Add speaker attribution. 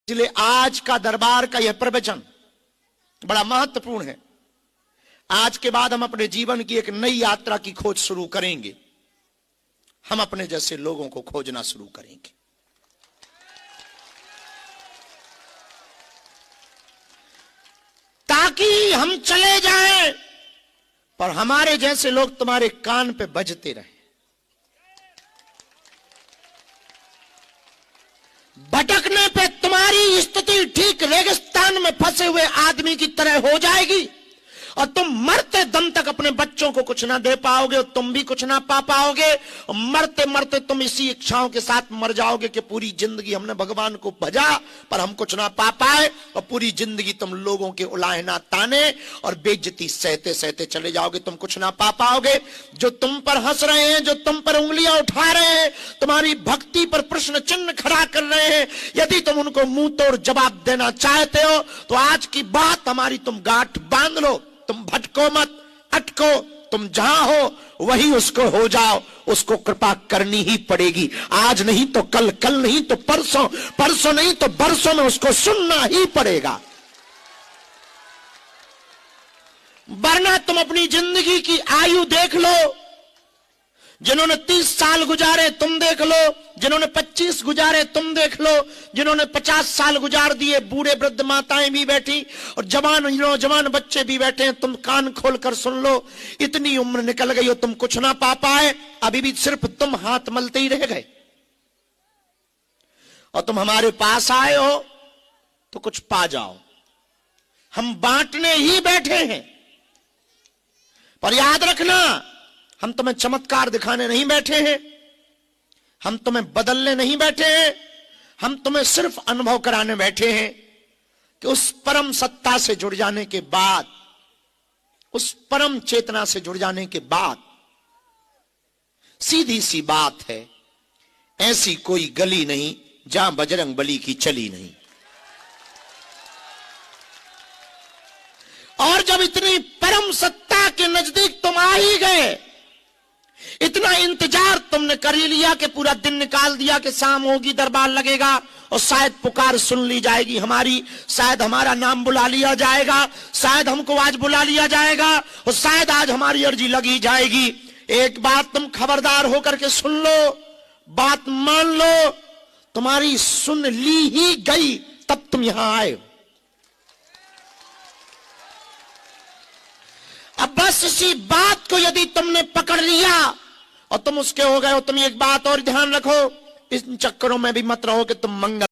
Speaker 1: इसलिए आज का दरबार का यह प्रवचन बड़ा महत्वपूर्ण है। आज के बाद हम अपने जीवन की एक नई यात्रा की खोज शुरू करेंगे। हम अपने जैसे लोगों को खोजना शुरू करेंगे। ताकि हम चले जाएं पर हमारे जैसे लोग तुम्हारे कान पे बजते रहें। भटकने पे तुम्हारी स्थिति ठीक रेगिस्तान में फंसे हुए आदमी की तरह हो जाएगी और तुम मरते दम तक अपने बच्चों को कुछ ना दे पाओगे और तुम भी कुछ ना पा पाओगे। और मरते मरते तुम इसी इच्छाओं के साथ मर जाओगे कि पूरी जिंदगी हमने भगवान को भजा पर हम कुछ ना पा पाए, और पूरी जिंदगी तुम लोगों के उलाहना ताने और बेइज्जती सहते सहते चले जाओगे। तुम कुछ ना पा पाओगे। जो तुम पर हंस रहे हैं, जो तुम पर उंगलियां उठा रहे हैं, तुम्हारी भक्ति पर प्रश्न चिन्ह खड़ा कर रहे हैं, यदि तुम उनको मुंह तोड़ जवाब देना चाहते हो तो आज की बात हमारी तुम गांठ बांध लो। तुम भटको मत, अटको, तुम जहां हो वही उसको हो जाओ। उसको कृपा करनी ही पड़ेगी। आज नहीं तो कल, कल नहीं तो परसों, परसों नहीं तो बरसों में उसको सुनना ही पड़ेगा। वरना तुम अपनी जिंदगी की आयु देख लो। जिन्होंने 30 साल गुजारे तुम देख लो, जिन्होंने 25 गुजारे तुम देख लो, जिन्होंने 50 साल गुजार दिए बूढ़े वृद्ध माताएं भी बैठी और जवान नौजवान बच्चे भी बैठे हैं। तुम कान खोलकर सुन लो। इतनी उम्र निकल गई हो, तुम कुछ ना पा पाए। अभी भी सिर्फ तुम हाथ मलते ही रह गए। और तुम हमारे पास आए हो तो कुछ पा जाओ। हम बांटने ही बैठे हैं। पर याद रखना, हम तुम्हें चमत्कार दिखाने नहीं बैठे हैं, हम तुम्हें बदलने नहीं बैठे हैं। हम तुम्हें सिर्फ अनुभव कराने बैठे हैं कि उस परम सत्ता से जुड़ जाने के बाद, उस परम चेतना से जुड़ जाने के बाद सीधी सी बात है, ऐसी कोई गली नहीं जहां बजरंग बली की चली नहीं। और जब इतनी परम सत्ता के नजदीक तुम आ ही गए, इतना इंतजार तुमने कर ही लिया कि पूरा दिन निकाल दिया कि शाम होगी, दरबार लगेगा और शायद पुकार सुन ली जाएगी हमारी, शायद हमारा नाम बुला लिया जाएगा, शायद हमको आज बुला लिया जाएगा और शायद आज हमारी अर्जी लगी जाएगी। एक बात तुम खबरदार होकर के सुन लो, बात मान लो। तुम्हारी सुन ली ही गई तब तुम यहां आए हो। अब बस इसी बात को यदि तुमने पकड़ लिया और तुम उसके हो गए हो। तुम एक बात और ध्यान रखो, इन चक्करों में भी मत रहो कि तुम मंगल